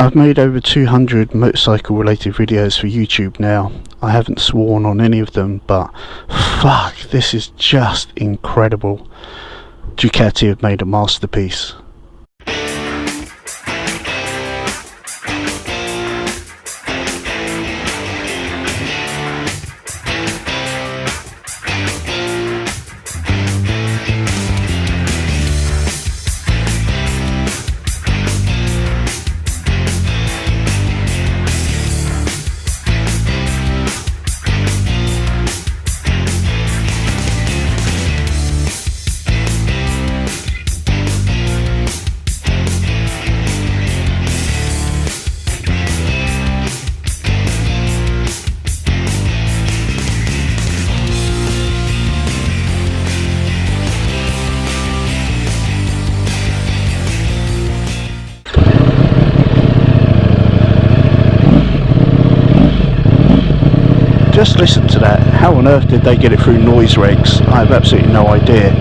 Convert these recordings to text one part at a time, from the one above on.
I've made over 200 motorcycle related videos for YouTube now. I haven't sworn on any of them, but fuck, this is just incredible. Ducati have made a masterpiece. Just listen to that. How on earth did they get it through noise regs? I have absolutely no idea.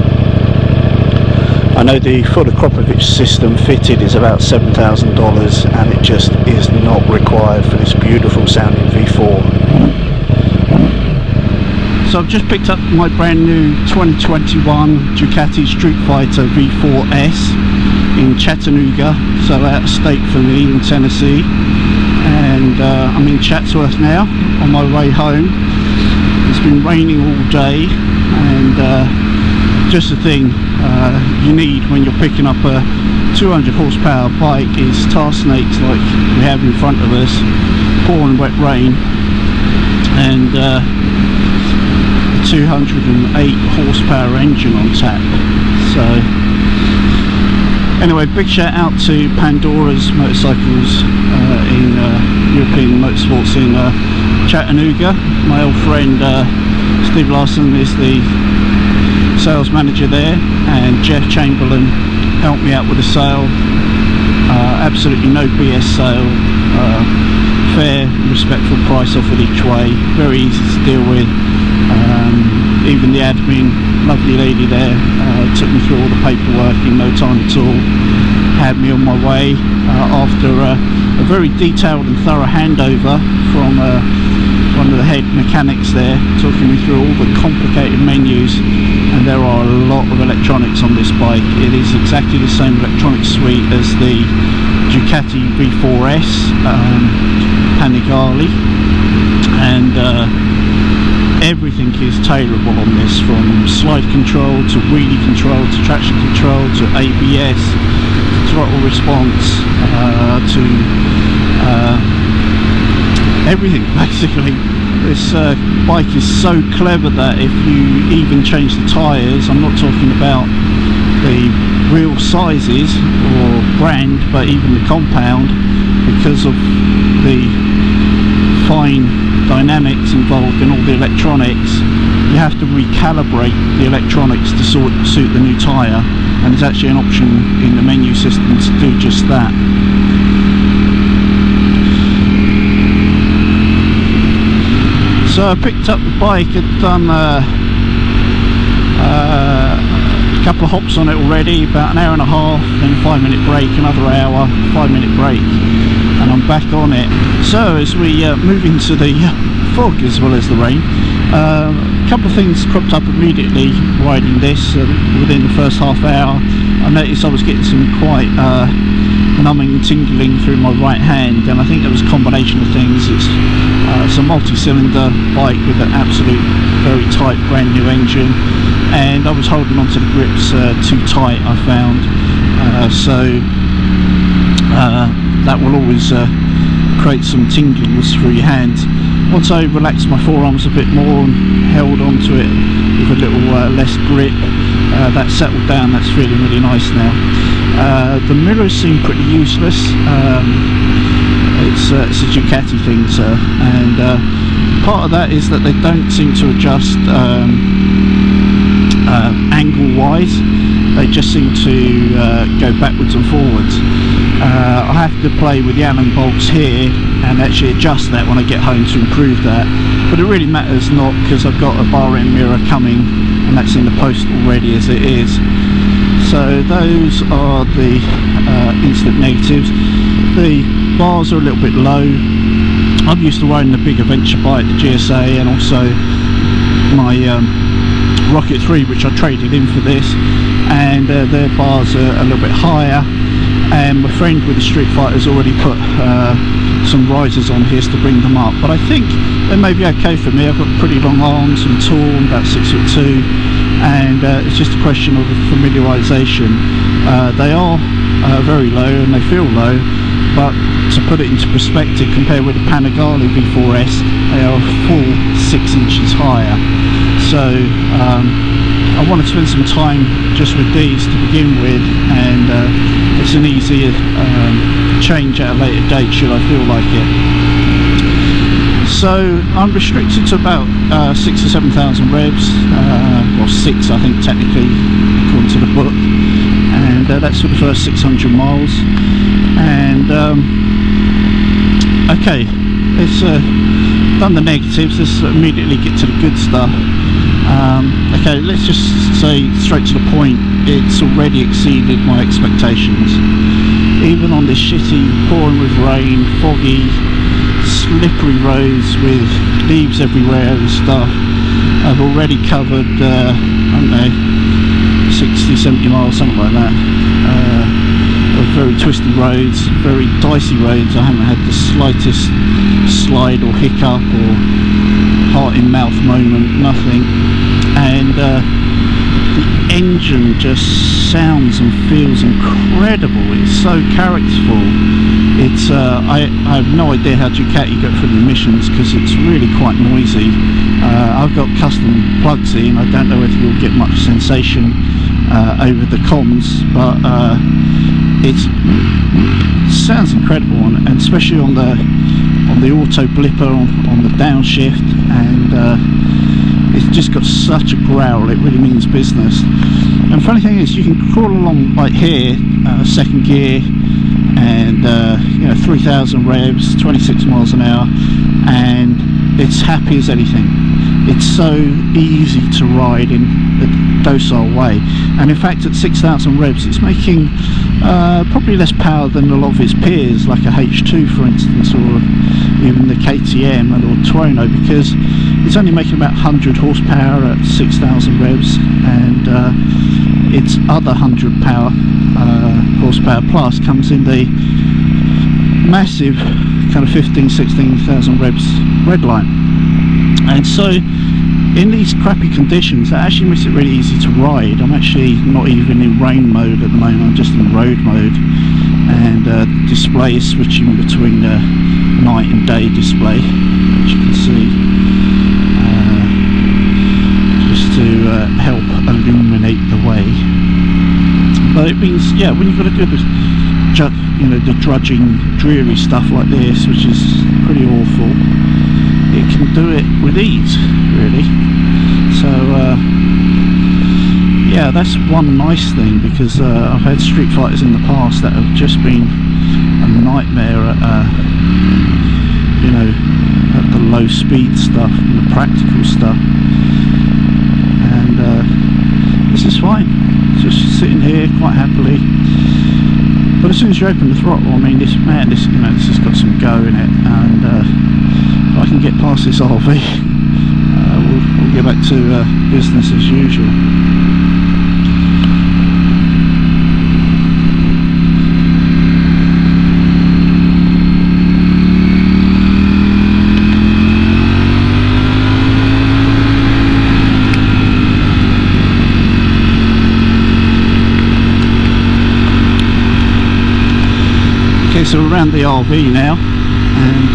I know the full Akropovich system fitted is about $7,000 and it just is not required for this beautiful sounding V4. So I've just picked up my brand new 2021 Ducati Streetfighter V4S in Chattanooga, so out of state for me in Tennessee. And I'm in Chatsworth now on my way home. It's been raining all day, and just the thing you need when you're picking up a 200 horsepower bike is tar snakes like we have in front of us, pouring wet rain, and a 208 horsepower engine on tap. So anyway, big shout out to Pandora's Motorcycles in European Motorsports in Chattanooga. My old friend Steve Larson is the sales manager there, and Jeff Chamberlain helped me out with the sale. Absolutely no BS sale, fair, respectful price offered each way, very easy to deal with. Even the admin, lovely lady there, took me through all the paperwork in no time at all, had me on my way after a very detailed and thorough handover from one of the head mechanics there, talking me through all the complicated menus. And there are a lot of electronics on this bike. It is exactly the same electronic suite as the Ducati V4S Panigale, and everything is tailorable on this, from slide control to wheelie control to traction control to ABS to throttle response to everything basically. This bike is so clever that if you even change the tyres, I'm not talking about the wheel sizes or brand, but even the compound, because of the fine dynamics involved in all the electronics, you have to recalibrate the electronics to suit the new tyre, and there's actually an option in the menu system to do just that. So I picked up the bike, had done a couple of hops on it already, about an hour and a half, then a 5-minute break, another hour, 5-minute break, and I'm back on it. So as we move into the fog as well as the rain, a couple of things cropped up immediately riding this. Within the first half hour I noticed I was getting some quite numbing and tingling through my right hand, and I think it was a combination of things. It's a multi-cylinder bike with an absolute very tight brand new engine, and I was holding onto the grips too tight, I found. So that will always create some tingles through your hands. Once I relaxed my forearms a bit more and held onto it with a little less grip, that settled down. That's feeling really nice now. The mirrors seem pretty useless. It's a Ducati thing, sir, and part of that is that they don't seem to adjust angle wise. They just seem to go backwards and forwards. I have to play with the Allen bolts here and actually adjust that when I get home to improve that, but it really matters not, because I've got a bar end mirror coming and that's in the post already as it is. So those are the instant negatives. The bars are a little bit low. I'm used to riding the big adventure bike, the GSA, and also my Rocket 3, which I traded in for this, and their bars are a little bit higher. And my friend with the Streetfighter has already put some risers on his to bring them up, but I think they may be okay for me. I've got pretty long arms and tall, I'm about 6'2", and it's just a question of familiarisation. They are very low and they feel low, but to put it into perspective, compared with the Panigale V4S, they are a full 6 inches higher. So I want to spend some time just with these to begin with, and it's an easier change at a later date should I feel like it. So I'm restricted to about 6,000 or 7,000 revs, or 6 I think technically according to the book, and that's for the first 600 miles. And okay, it's done the negatives. Let's immediately get to the good stuff. Okay, let's just say straight to the point, it's already exceeded my expectations. Even on this shitty, pouring with rain, foggy, slippery roads with leaves everywhere and stuff, I've already covered, I don't know, 60, 70 miles, something like that, of very twisty roads, very dicey roads. I haven't had the slightest slide or hiccup or heart in mouth moment, nothing. And the engine just sounds and feels incredible. It's so characterful. It's I have no idea how Ducati go through the emissions, because it's really quite noisy. I've got custom plugs in. I don't know whether you'll get much sensation over the comms, but it sounds incredible, and especially on the auto blipper on the downshift, and it's just got such a growl. It really means business. And funny thing is, you can crawl along like here, second gear, and you know, 3,000 revs, 26 miles an hour, and it's happy as anything. It's so easy to ride in a docile way, and in fact at 6,000 revs it's making probably less power than a lot of its peers, like a H2 for instance, or even the KTM or Tuono, because it's only making about 100 horsepower at 6,000 revs, and its other 100 horsepower plus comes in the massive kind of 15,000-16,000 revs redline. And so in these crappy conditions, that actually makes it really easy to ride. I'm actually not even in rain mode at the moment, I'm just in road mode, and the display is switching between the night and day display, as you can see, just to help illuminate the way. But it means, yeah, when you've got to do the, you know, the drudging, dreary stuff like this, which is pretty awful, it can do it with ease, really. So yeah, that's one nice thing, because I've had Streetfighters in the past that have just been a nightmare at you know, at the low speed stuff and the practical stuff, and this is fine. It's just sitting here quite happily. But as soon as you open the throttle, I mean, this, man, this, you know, this has got some go in it, and if I can get past this RV, we'll get back to business as usual. Okay, so we're around the RV now, and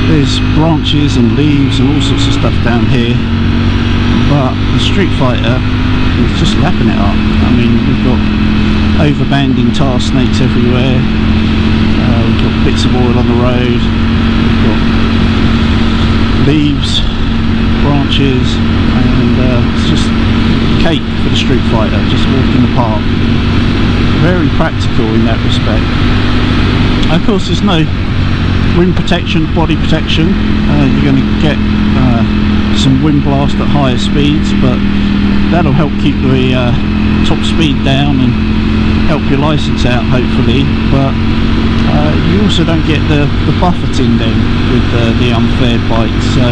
there's branches and leaves and all sorts of stuff down here, but the Streetfighter is just lapping it up. I mean, we've got overbanding tar snakes everywhere, we've got bits of oil on the road, we've got leaves, branches, and it's just cake for the Streetfighter, just walking the park. Very practical in that respect. Of course, there's no wind protection, body protection. You're going to get some wind blast at higher speeds, but that'll help keep the top speed down and help your license out, hopefully, but you also don't get the buffeting then with the unfair bike. So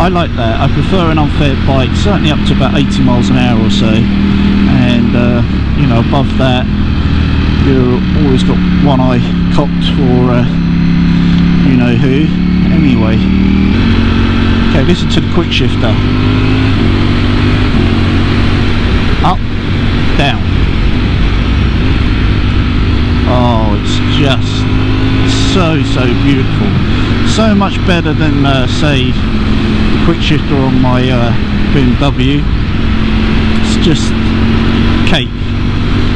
I like that. I prefer an unfair bike, certainly up to about 80 miles an hour or so, and you know, above that you've always got one eye cocked for you know who. Anyway, okay, listen to the quick shifter. Up, down. Oh, it's just so beautiful. So much better than say the quick shifter on my BMW. It's just cake.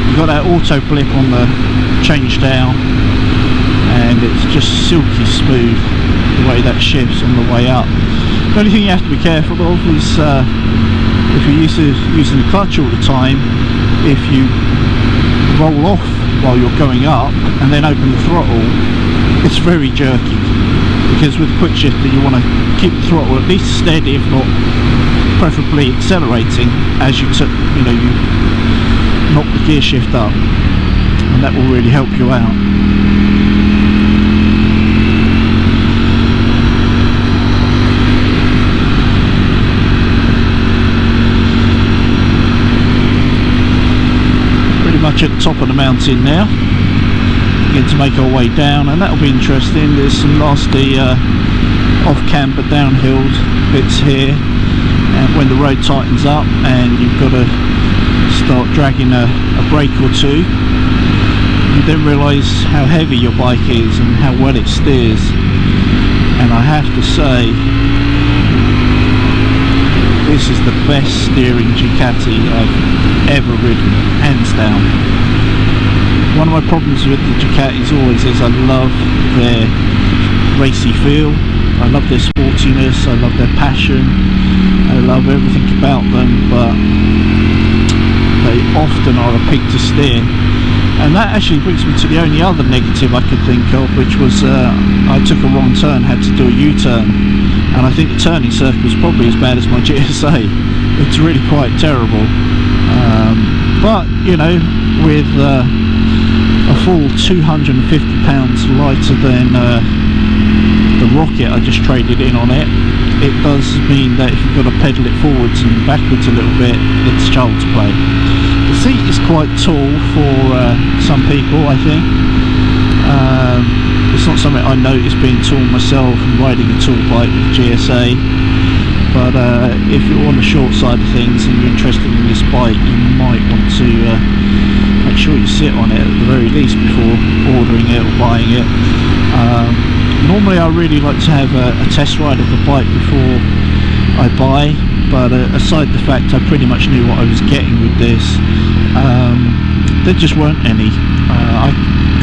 You've got that auto blip on the change down, and it's just silky smooth the way that shifts on the way up. The only thing you have to be careful of is if you're used to using the clutch all the time, if you roll off while you're going up and then open the throttle, it's very jerky, because with the quick shifter you want to keep the throttle at least steady, if not preferably accelerating as you you knock the gear shift up, and that will really help you out. Much at the top of the mountain now, begin to make our way down, and that'll be interesting. There's some nasty off camber downhill bits here, and when the road tightens up and you've got to start dragging a brake or two, you then realise how heavy your bike is and how well it steers. And I have to say, this is the best steering Ducati I've ever ridden, hands down. One of my problems with the Ducatis always is I love their racy feel, I love their sportiness, I love their passion, I love everything about them, but they often are a pig to steer. And that actually brings me to the only other negative I could think of, which was I took a wrong turn, had to do a U-turn, and I think the turning circle is probably as bad as my GSA. It's really quite terrible. But you know, with a full 250 pounds lighter than the Rocket I just traded in on it, it does mean that if you've got to pedal it forwards and backwards a little bit, it's child's play. The seat is quite tall for some people, I think. It's not something I notice being tall myself and riding a tall bike with GSA, but if you're on the short side of things and you're interested in this bike, you might want to make sure you sit on it at the very least before ordering it or buying it. Normally I really like to have a test ride of the bike before I buy, but aside the fact I pretty much knew what I was getting with this, there just weren't any. I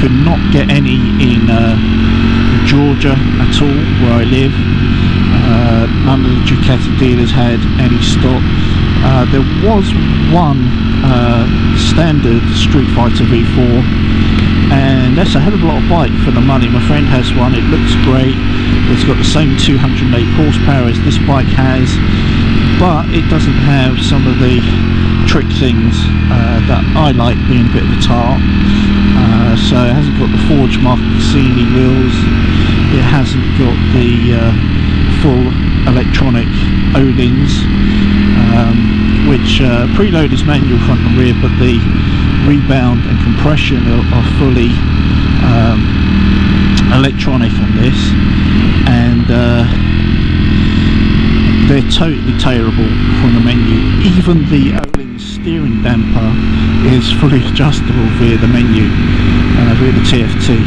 could not get any in Georgia at all, where I live. None of the Ducati dealers had any stock. There was one standard Streetfighter V4, and that's a hell of a lot of bike for the money. My friend has one, it looks great, it's got the same 208 horsepower as this bike has, but it doesn't have some of the trick things that I like, being a bit of a tart. So it hasn't got the Forge Mark Cassini wheels, it hasn't got the full electronic O-lings, which preload is manual front and rear, but the rebound and compression are fully electronic on this, and they're totally terrible from the menu. Even the O-ling steering damper is fully adjustable via the menu, via the TFT.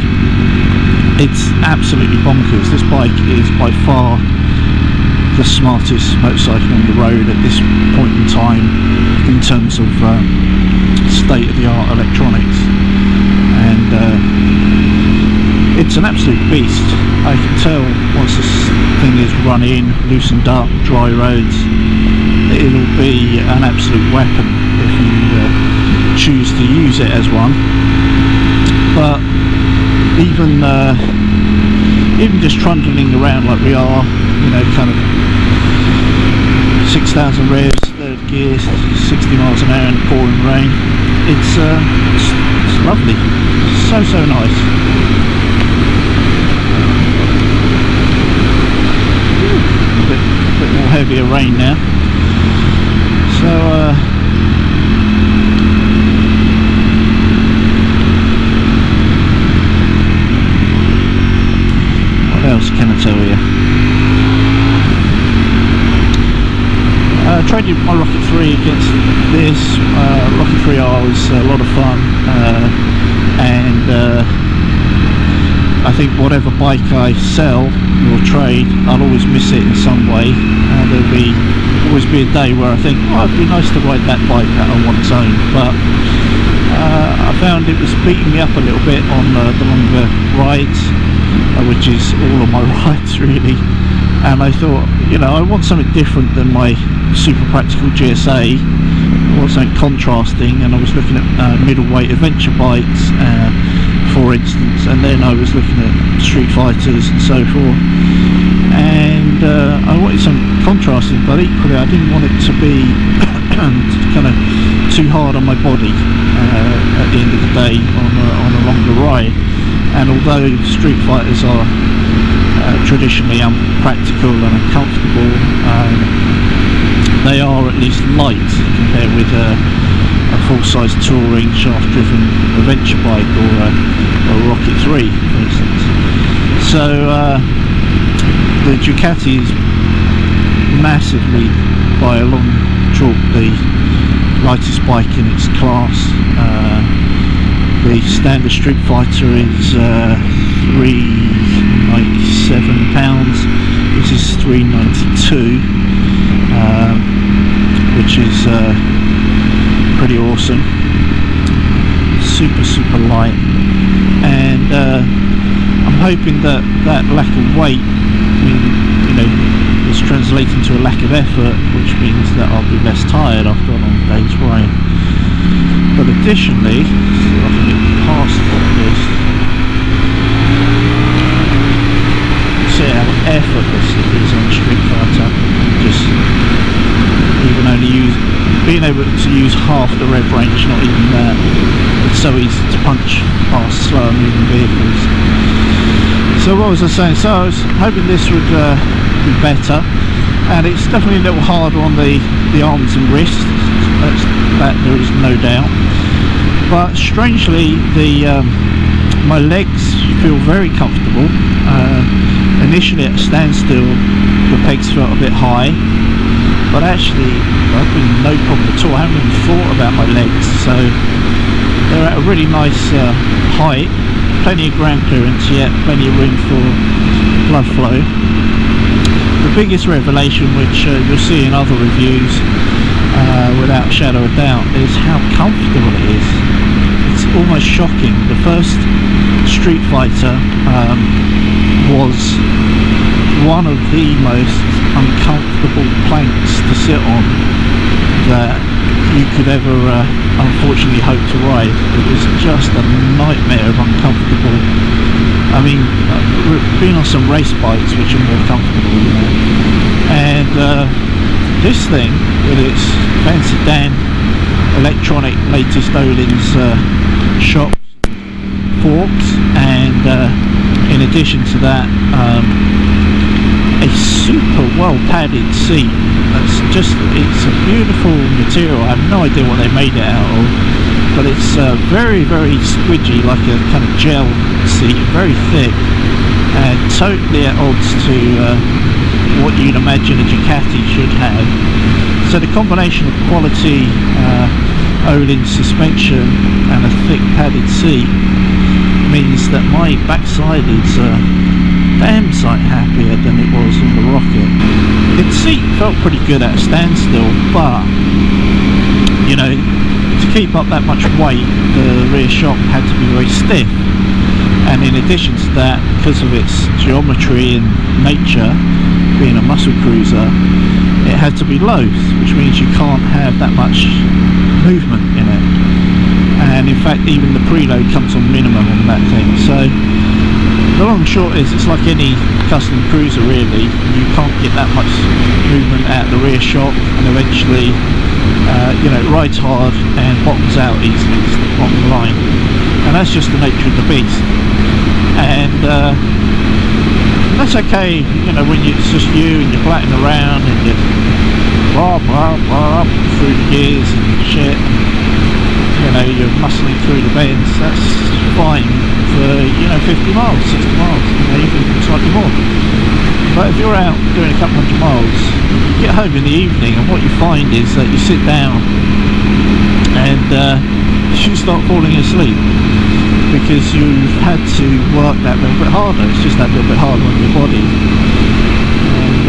It's absolutely bonkers. This bike is by far the smartest motorcycle on the road at this point in time in terms of state-of-the-art electronics, and it's an absolute beast. I can tell once this thing is run in, loosened up, dry roads, it'll be an absolute weapon if you choose to use it as one. But even just trundling around like we are, you know, kind of 6,000 revs, third gear, 60 miles an hour in the pouring rain, it's lovely, so nice. A bit more heavier rain now. So what else can I tell you? Traded my Rocket 3 against this. Rocket 3R was a lot of fun, and I think whatever bike I sell or trade, I'll always miss it in some way. There'll always be a day where I think, oh, it'd be nice to ride that bike out on its own, but I found it was beating me up a little bit on the longer rides, which is all of my rides really. And I thought, you know, I want something different than my super practical GSA. I want something contrasting, and I was looking at middleweight adventure bikes, for instance, and then I was looking at Streetfighters and so forth. And I wanted some contrasting, but equally I didn't want it to be kind of too hard on my body at the end of the day on a longer ride. And although Streetfighters are traditionally unpractical and uncomfortable, they are at least light compared with a full-size touring shaft-driven adventure bike or a Rocket 3, for instance. So the Ducati is massively, by a long chalk, the lightest bike in its class. The standard Streetfighter is £397. This is £392, which is pretty awesome. Super light, and I'm hoping that lack of weight, you know, is translating to a lack of effort, which means that I'll be less tired after a long day's ride. But additionally, I can get past this. See how effortless it is on Streetfighter. Just even only being able to use half the rev range, not even that. It's so easy to punch past slower moving vehicles. So what was I saying? So I was hoping this would be better, and it's definitely a little harder on the arms and wrists. That there is no doubt. But strangely, my legs feel very comfortable. Initially at a standstill, the pegs felt a bit high, but actually I've been no problem at all. I haven't even thought about my legs, so they're at a really nice height, plenty of ground clearance, yet plenty of room for blood flow. The biggest revelation, which you'll see in other reviews without a shadow of doubt, is how comfortable it is. It's almost shocking. The first Streetfighter was one of the most uncomfortable planks to sit on that you could ever unfortunately hope to ride. It was just a nightmare of uncomfortable. I mean, being on some race bikes which are more comfortable, you know, and this thing with its fancy Dan electronic latest Öhlins shocks, forks, and in addition to that, a super well padded seat. It's a beautiful material. I have no idea what they made it out of, but it's very squidgy, like a kind of gel seat, very thick, and totally at odds to what you'd imagine a Ducati should have. So the combination of quality Öhlins suspension and a thick padded seat means that my backside is damn sight happier than it was on the Rocket. The seat felt pretty good at a standstill, but you know, to keep up that much weight, the rear shock had to be very stiff, and in addition to that, because of its geometry and nature, being a muscle cruiser, it had to be low, which means you can't have that much movement in it. And in fact, even the preload comes on minimum on that thing. So the long and short is, it's like any custom cruiser really. You can't get that much movement out of the rear shock, and eventually you know, it rides hard and bottoms out easily, is the bottom line. and that's just the nature of the beast. And that's okay, you know, when it's just you and you're flatting around and you're blah blah blah through the gears and shit, you know, you're muscling through the bends. That's fine for, you know, 50 miles, 60 miles, you know, even slightly more. But if you're out doing a couple hundred miles, you get home in the evening and what you find is that you sit down and you start falling asleep because you've had to work that little bit harder. It's just that little bit harder on your body. And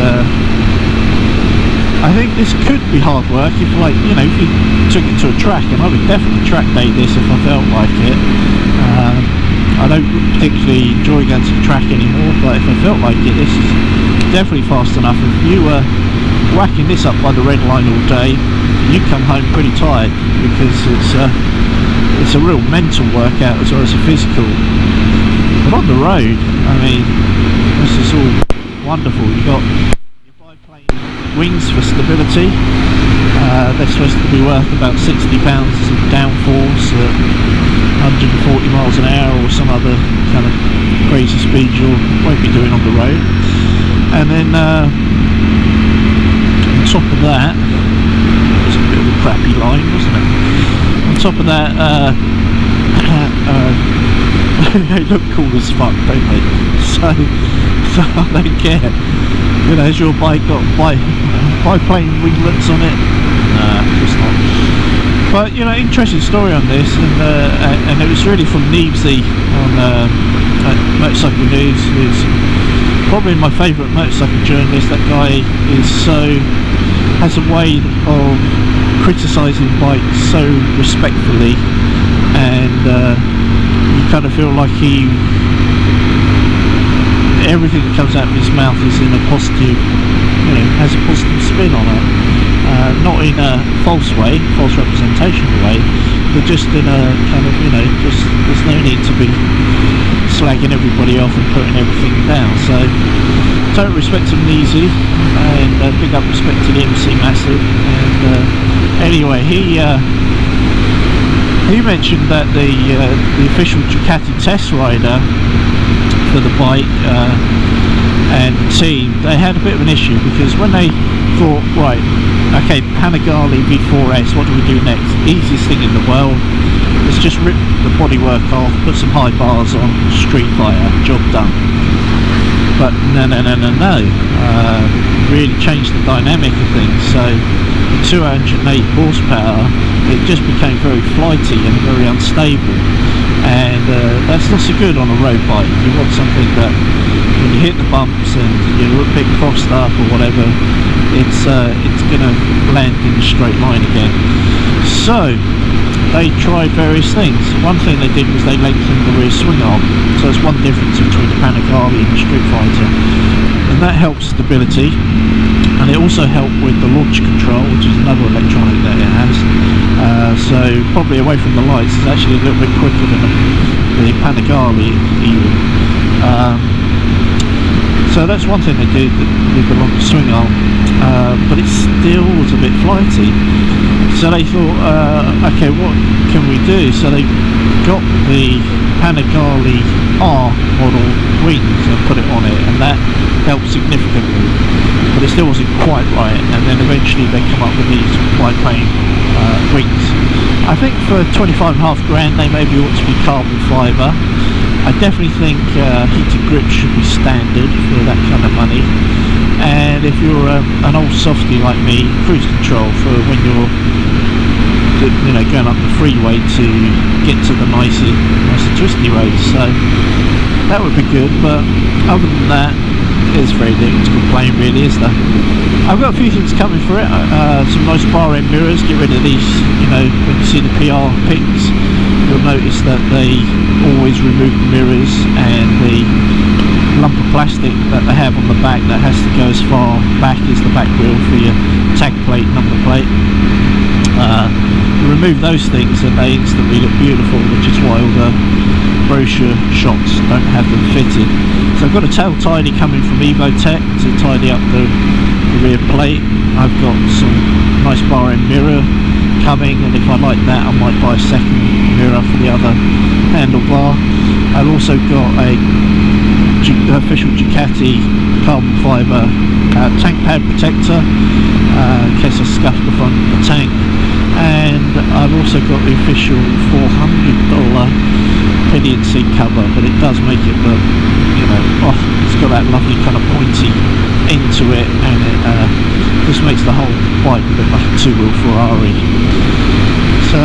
I think this could be hard work if, like, you know, if you took it to a track, and I would definitely track day this if I felt like it. I don't particularly enjoy going to the track anymore, but if I felt like it, this is definitely fast enough. If you were whacking this up by the red line all day, you come home pretty tired, because it's a real mental workout as well as a physical. But on the road, I mean, this is all wonderful. You got your biplane wings for stability. They're supposed to be worth about 60 pounds of downforce at 140 miles an hour or some other kind of crazy speed you won't be doing on the road. And then on top of that, it's a bit of a crappy line, wasn't it? On top of that, they look cool as fuck, don't they? So I don't care. You know, has your bike got biplane winglets on it? Nah, just not. But, you know, interesting story on this, and it was really from Neebsy on Motorcycle News, who's probably my favourite motorcycle journalist. That guy has a way of criticising bikes so respectfully, and you kind of feel like everything that comes out of his mouth is in a positive, you know, has a positive spin on it. Not in a false representation way, but just in a kind of, you know, just there's no need to be slagging everybody off and putting everything down. So total respect to Neebsy, and big up respect to the MC Massive. And anyway, he mentioned that the official Ducati test rider for the bike and the team, they had a bit of an issue, because when they thought, right, okay, Panigale V4S, what do we do next? Easiest thing in the world, let's just rip the bodywork off, put some high bars on, Streetfighter, job done. But no, really changed the dynamic of things. So the 208 horsepower, it just became very flighty and very unstable, and that's not so good on a road bike. You want something that when you hit the bumps and you're a bit crossed up or whatever, it's going to land in a straight line again. So they tried various things. One thing they did was they lengthened the rear swing arm, so it's one difference between the Panigale and the Streetfighter, and that helps stability, and it also helped with the launch control, which is another electronic that it has. So probably away from the lights, it's actually a little bit quicker than the Panigale even. So that's one thing they did with the launch swing arm, but it still was a bit flighty. So they thought, okay, what can we do? So they got the Panigale R model wings and put it on it, and that helped significantly, but it still wasn't quite right. And then eventually they come up with these biplane wings. I think for 25.5 grand they maybe ought to be carbon fibre. I definitely think heated grips should be standard for that kind of money. And if you're an old softie like me, cruise control for when you're, you know, going up the freeway to get to the nicer twisty roads. So that would be good. But other than that, there's very little to complain, really, is there? I've got a few things coming for it. Some nice bar end mirrors. Get rid of these. You know, when you see the PR pics, you'll notice that they always remove the mirrors and the lump of plastic that they have on the back that has to go as far back as the back wheel for your tag plate, number plate. You remove those things and they instantly look beautiful, which is why all the brochure shots don't have them fitted. So I've got a tail tidy coming from Evotech to tidy up the rear plate. I've got some nice bar end mirror coming, and if I like that I might buy a second mirror for the other hand I've also got a official Ducati carbon fibre tank pad protector in case I scuff the front of the tank, and I've also got the official $400 pillion seat cover, but it does make it look, you know, it's got that lovely kind of pointy end to it, and it just makes the whole bike look like a two-wheel Ferrari. So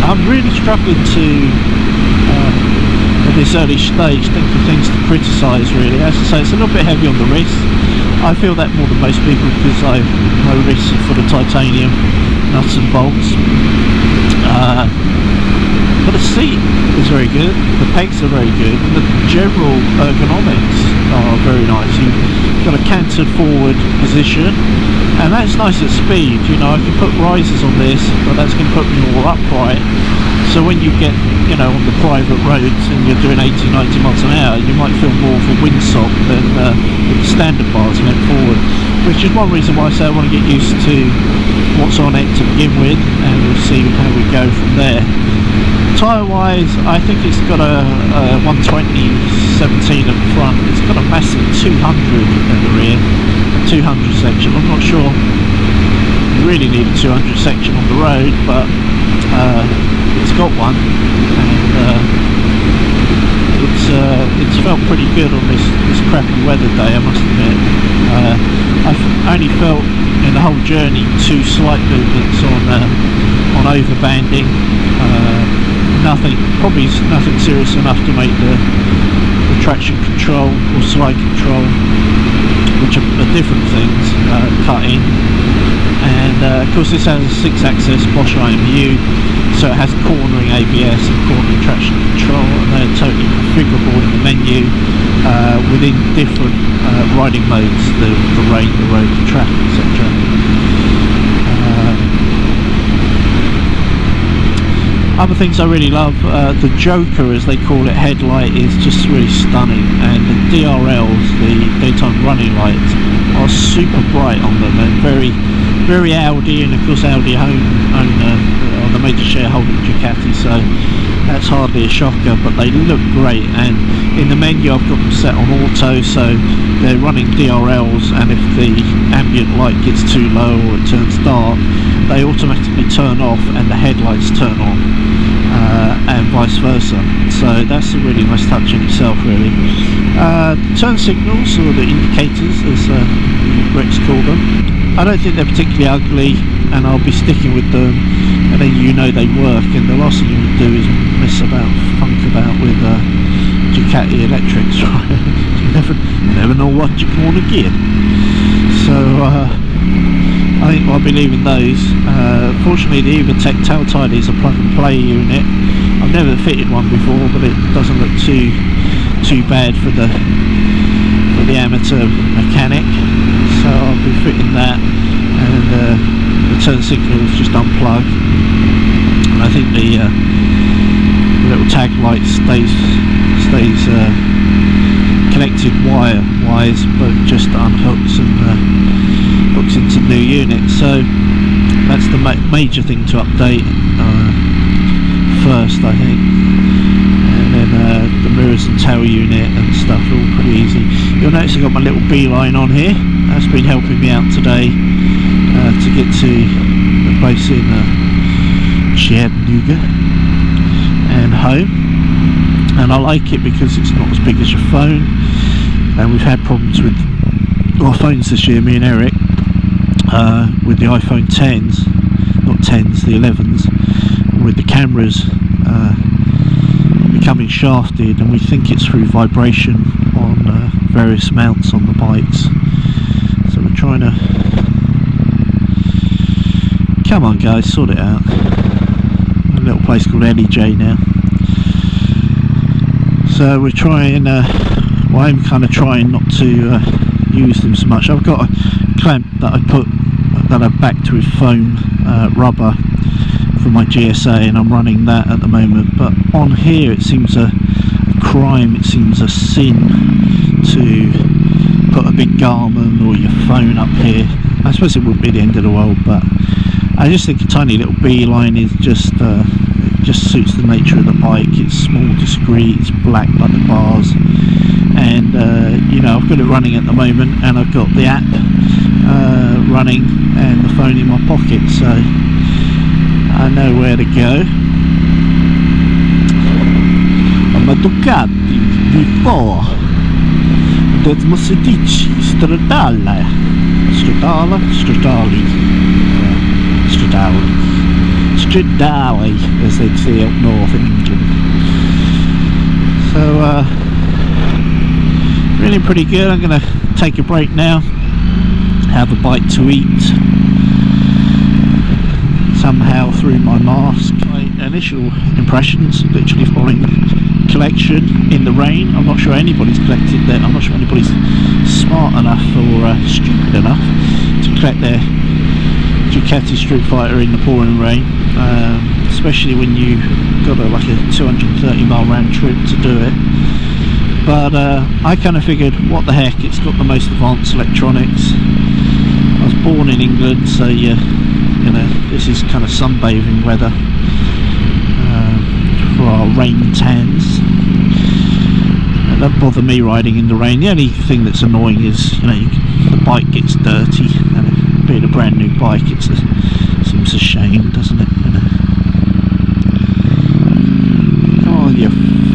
I'm really struggling to at this early stage think of things to criticise really. As I say, it's a little bit heavy on the wrist. I feel that more than most people because my wrists are full of titanium nuts and bolts. But the seat is very good, the pegs are very good, and the general ergonomics are very nice. You've got a cantered forward position, and that's nice at speed. You know, I can put risers on this, but that's going to put me more upright. So when you get, you know, on the private roads and you're doing 80-90 miles an hour, you might feel more of a windsock than with the standard bars meant forward, which is one reason why I say I want to get used to what's on it to begin with, and we'll see how we go from there. Tyre wise, I think it's got a 120/17 at the front. It's got a massive 200 at the rear, a 200 section. I'm not sure you really need a 200 section on the road, but it's got one, and it's felt pretty good on this crappy weather day, I must admit. I've only felt in the whole journey 2 slight movements on overbanding. Probably nothing serious enough to make the traction control or slide control, which are different things, cut in. And of course this has a 6-axis Bosch IMU, so it has cornering ABS and cornering traction control, and they're totally configurable in the menu within different riding modes, the rain, the road, the track, etc. Other things I really love, the Joker as they call it headlight is just really stunning, and the DRLs, the daytime running lights, are super bright on them and very, very Audi, and of course Audi own the major shareholder of Ducati, so that's hardly a shocker, but they look great. And in the menu I've got them set on auto, so they're running DRLs, and if the ambient light gets too low or it turns dark, they automatically turn off and the headlights turn on, and vice versa. So that's a really nice touch in itself really. Turn signals, or the indicators as the Brits call them, I don't think they're particularly ugly, and I'll be sticking with them, and then you know they work, and the last thing you want to do is funk about with Ducati electrics, right? You never know what you're going to get. So I think I'll be leaving those. Fortunately the EvaTech tail tidy is a plug and play unit. I've never fitted one before, but it doesn't look too bad for the amateur mechanic, so I'll be fitting that, and the turn signals just unplug, and I think the little tag light stays connected wire-wise, but just unhooks and hooks into new units. So that's the major thing to update first, I think, and then the mirrors and tail unit and stuff are all pretty easy. You'll notice I've got my little beeline on here. That's been helping me out today to get to the place in Chattanooga and home, and I like it because it's not as big as your phone, and we've had problems with our phones this year, me and Eric, with the iPhone 10s, not 10s, the 11s, with the cameras becoming shafted, and we think it's through vibration on various mounts on the bikes. So we're trying to, come on guys, sort it out. A little place called LEJ now. So we're trying, well, I'm kind of trying not to use them so much. I've got a clamp that I've backed with foam rubber for my GSA, and I'm running that at the moment. But on here it seems a crime, it seems a sin to put a big Garmin or your phone up here. I suppose it wouldn't be the end of the world, but I just think a tiny little beeline is just just suits the nature of the bike. It's small, discreet, it's black like the bars, and you know, I've got it running at the moment, and I've got the app running and the phone in my pocket, so I know where to go. I'm a Ducati V4, Desmo 16 stradale, Stradale, as they'd say up north in England. So really pretty good. I'm going to take a break now, have a bite to eat, somehow through my mask. My initial impressions, literally following collection in the rain. I'm not sure anybody's collected that. I'm not sure anybody's smart enough or stupid enough to collect their Ducati Streetfighter in the pouring rain, especially when you got like a 230 mile round trip to do it. But I kind of figured, what the heck, it's got the most advanced electronics. I was born in England, so you know, this is kind of sunbathing weather for our rain tans. It doesn't bother me riding in the rain. The only thing that's annoying is, you know, the bike gets dirty, and being a brand new bike, it seems a shame, doesn't it? You know? Come on, you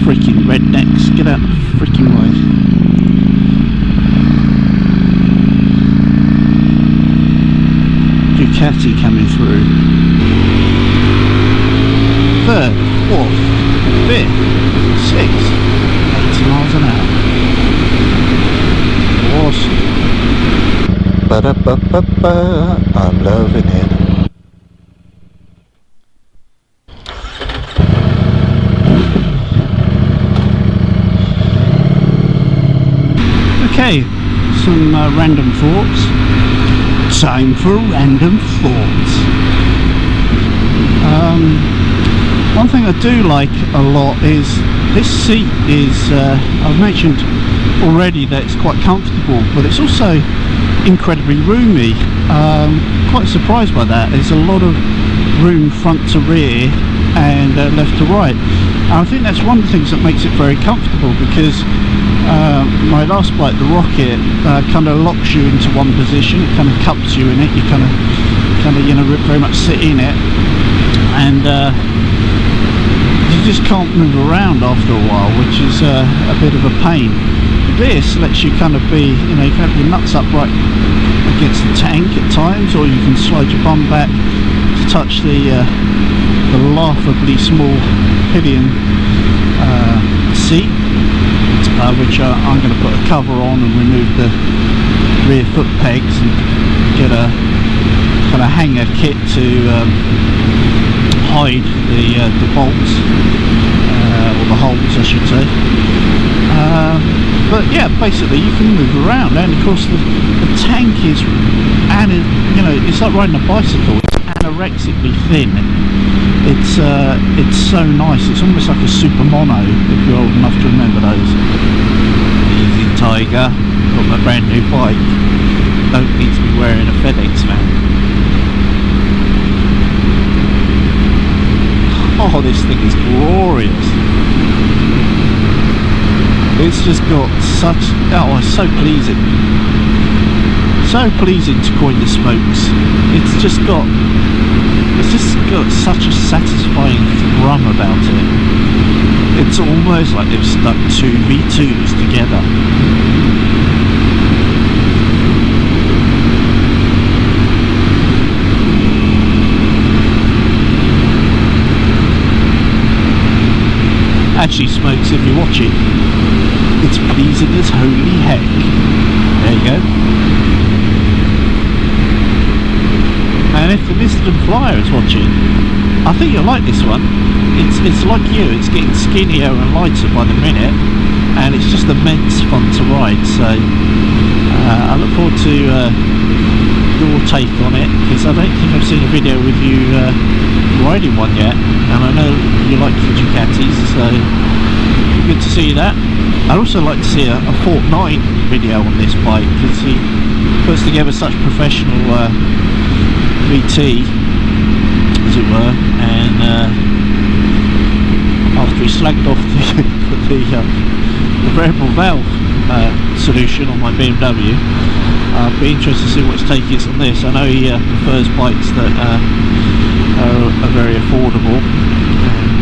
freaking rednecks, get out the freaking way. Ducati coming through. 3rd, 4th, 5th, 6th, 80 miles an hour. Awesome. Ba-da-ba-ba-ba, I'm loving it. Okay, some random thoughts. Time for random thoughts. One thing I do like a lot is this seat is, I've mentioned already that it's quite comfortable, but it's also incredibly roomy. Quite surprised by that. There's a lot of room front to rear and left to right, and I think that's one of the things that makes it very comfortable, because my last bike, the Rocket, kind of locks you into one position. It kind of cups you in it. You kind of you know, very much sit in it, and you just can't move around after a while, which is a bit of a pain. This lets you kind of be, you know, you can have your nuts upright against the tank at times, or you can slide your bum back to touch the laughably small pillion seat, which I'm going to put a cover on and remove the rear foot pegs and get a kind of hanger kit to hide the bolts, or the holes I should say. But yeah, basically you can move around, and of course the tank is, you know, it's like riding a bicycle. It's anorexically thin. It's so nice. It's almost like a super mono, if you're old enough to remember those. Easy Tiger, got my brand new bike. Don't need to be wearing a FedEx van. Oh, this thing is glorious. It's just got such, oh, it's so pleasing. So pleasing to coin the smokes. It's just got such a satisfying thrum about it. It's almost like they've stuck two V2s together. Actually, smokes, if you're watching, it's pleasing as holy heck. There you go. And if the Listed Flyer is watching, I think you'll like this one. It's like you, it's getting skinnier and lighter by the minute, and it's just immense fun to ride. So I look forward to your take on it, because I don't think I've seen a video with you riding one yet, and I know you like the Ducatis, so good to see that. I'd also like to see a Fortnite video on this bike, because he puts together such professional VT, as it were, and slagged off the variable valve solution on my BMW. I'd be interested to see what his take is on this. I know he prefers bikes that are very affordable, and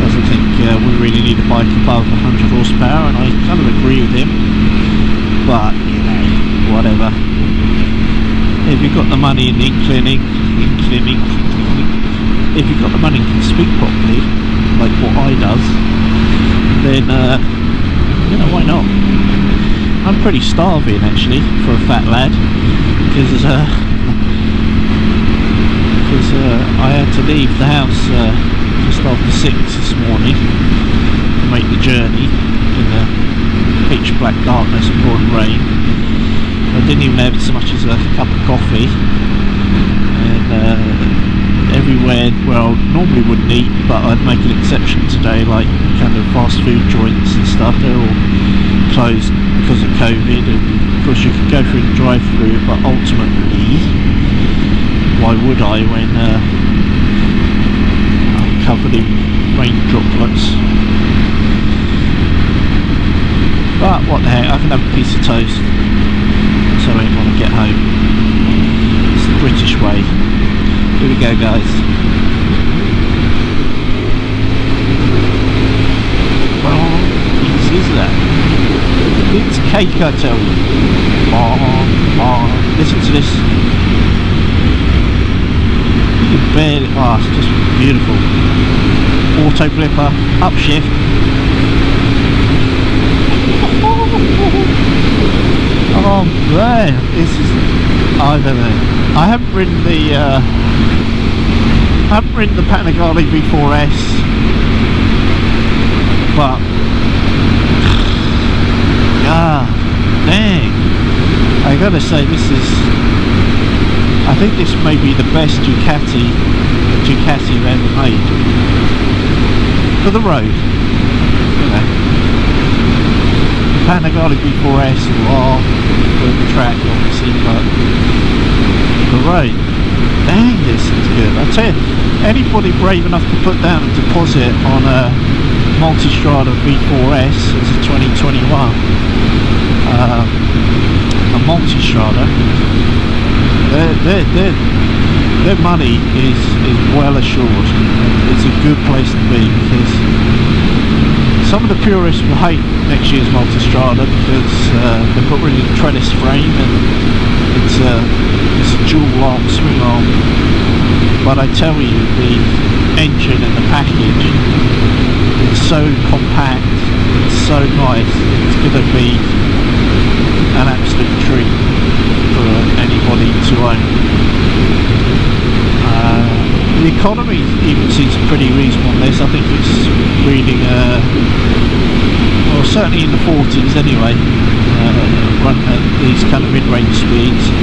doesn't think we really need a bike above 100 horsepower, and I kind of agree with him, but you know, whatever. If you've got the money and the inclining, if you've got the money and can speak properly, like what I does, then you know, why not? I'm pretty starving actually for a fat lad, because I had to leave the house just after 6 this morning to make the journey in the pitch black darkness and pouring rain. I didn't even have so much as a cup of coffee, and everywhere where I normally wouldn't eat, but I'd make an exception today, like kind of fast food joints and stuff, they're all closed because of COVID, and of course you can go through the drive-through, but ultimately why would I when I'm covered in rain droplets? But what the heck, I can have a piece of toast so I want to get home. It's the British way. Here we go, guys. Well, easy as that. It's cake, I tell you. Listen to this. You can barely, it's just beautiful. Auto flipper, upshift. Oh man, this is, I don't know. I haven't ridden the Panigale V4S, but dang, I gotta say I think this may be the best Ducati I've ever made for the road. You know, Panigale V4S for the track obviously, but the road, dang, this is good. I tell you, anybody brave enough to put down a deposit on a Multistrada V4S as a 2021, a Multistrada, their money is well assured. It's a good place to be, because some of the purists will hate next year's Multistrada because they've got rid of the trellis frame and it's a dual arm swing arm. But I tell you, the engine and the package, it's so compact, it's so nice, it's going to be an absolute treat for anybody to own. The economy even seems pretty reasonable on this. I think it's reading, well, certainly in the 40s anyway, running at these kind of mid-range speeds,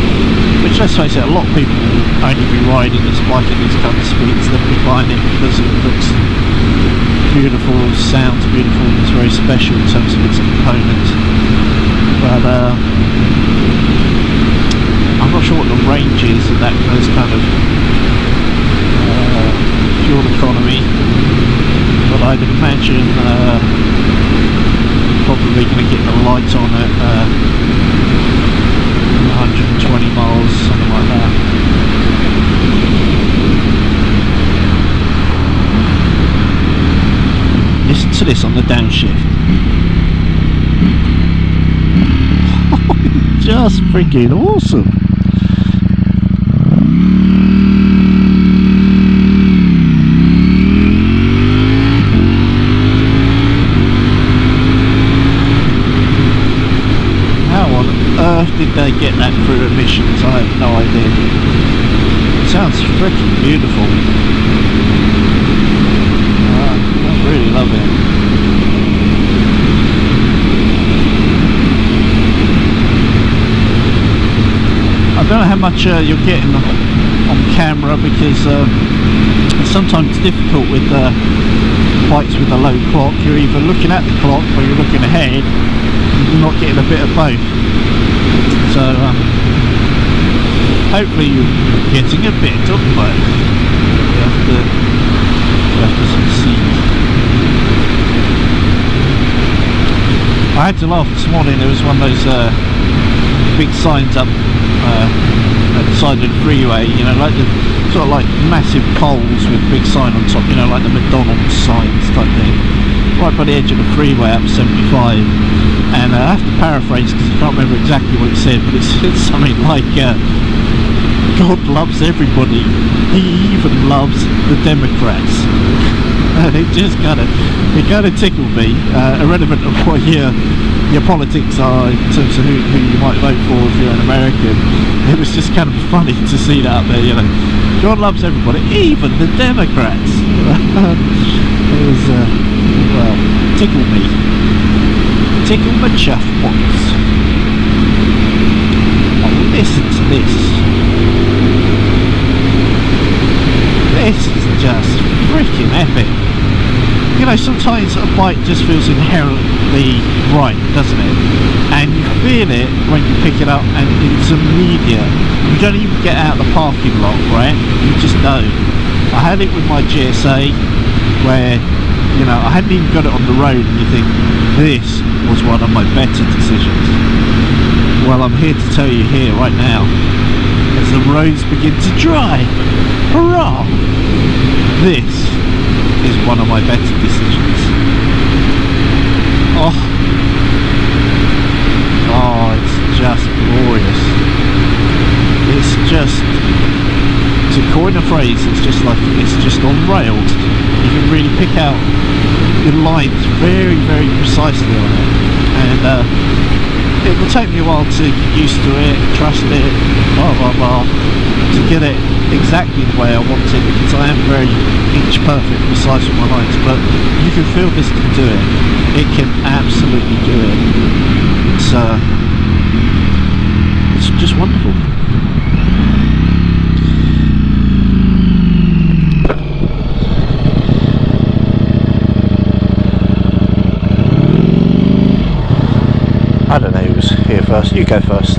which, let's face it, a lot of people will only be riding this bike at these kind of speeds. They'll be buying it because it looks beautiful, sounds beautiful, and it's very special in terms of its components. But I'm not sure what the range is of those kind of fuel economy, but I'd imagine probably going to get the light on at 120 miles, something like that. Listen to this on the downshift. Just freaking awesome. Did they get that through emissions? I have no idea. It sounds freaking beautiful. I really love it. I don't know how much you're getting on camera, because it's sometimes difficult with bikes with a low clock. You're either looking at the clock or you're looking ahead. You're not getting a bit of both. So hopefully you're getting a bit of both. You have to see. I had to laugh this morning. There was one of those big signs up at the side of the freeway, you know, like the sort of like massive poles with big sign on top, you know, like the McDonald's signs type thing, right by the edge of the freeway up 75. And I have to paraphrase because I can't remember exactly what it said, but it said something like God loves everybody, he even loves the Democrats. And it just kind of tickled me, irrelevant of what your politics are in terms of who you might vote for if you're an American. It was just kind of funny to see that up there, you know. God loves everybody, even the Democrats. It was, well, tickled me. Tickle my chuff points. Oh, listen to this. This is just freaking epic. You know, sometimes a bike just feels inherently right, doesn't it? And you feel it when you pick it up and it's immediate. You don't even get out of the parking lot, right? You just know. I had it with my GSA where, you know, I hadn't even got it on the road and you think, this was one of my better decisions. Well, I'm here to tell you here right now, as the roads begin to dry, hurrah! This is one of my better decisions. Oh, it's just glorious. It's just, to coin a phrase, it's just like, it's just on rails. You can really pick out your lines very, very precisely on it. And it will take me a while to get used to it, trust it, blah blah blah, to get it exactly the way I want it, because I am very inch perfect precise with my lines, but you can feel this can do it. It can absolutely do it. It's just wonderful. I don't know who's here first. You go first.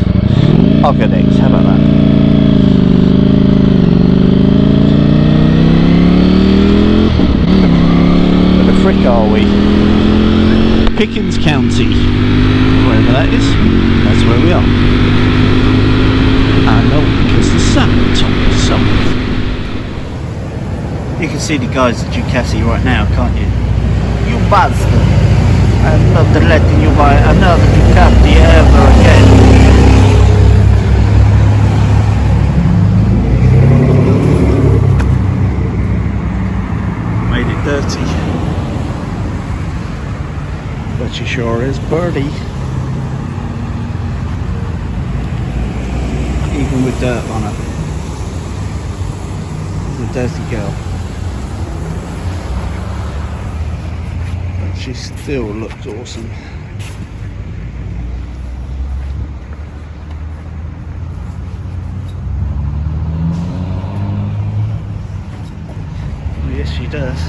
I'll go next. How about that? Where the frick are we? Pickens County. Wherever that is, that's where we are. I know because the sun told me so. You can see the guys at Ducati right now, can't you? You bastard! I'm not letting you buy another Ducati ever again. Made it dirty. But she sure is birdie. Even with dirt on her. She's a dirty girl. She still looks awesome. Oh, yes, she does.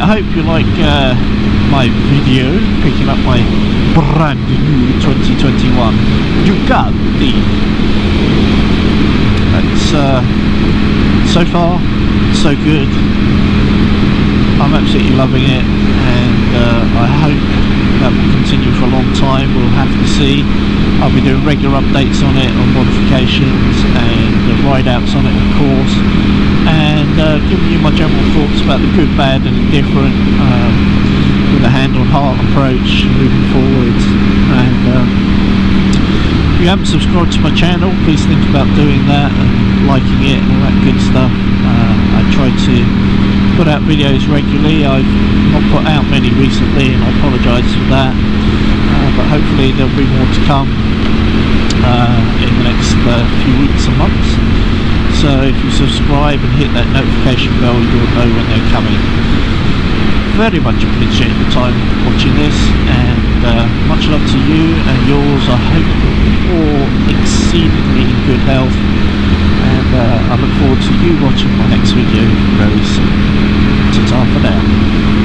I hope you like my video picking up my brand new 2021 Ducati. It's so far so good. I'm absolutely loving it, and I hope that will continue for a long time. We'll have to see. I'll be doing regular updates on it, on modifications and ride outs on it, of course, and giving you my general thoughts about the good, bad and indifferent, with a hand on heart approach moving forwards. And If you haven't subscribed to my channel, please think about doing that and liking it and all that good stuff. I try to put out videos regularly. I've not put out many recently, and I apologise for that, but hopefully there'll be more to come in the next few weeks and months. So if you subscribe and hit that notification bell, you'll know when they're coming. Very much appreciate your time watching this, and much love to you and yours. I hope you're all exceedingly in good health, and I look forward to you watching my next video very soon. Ta-ta for now.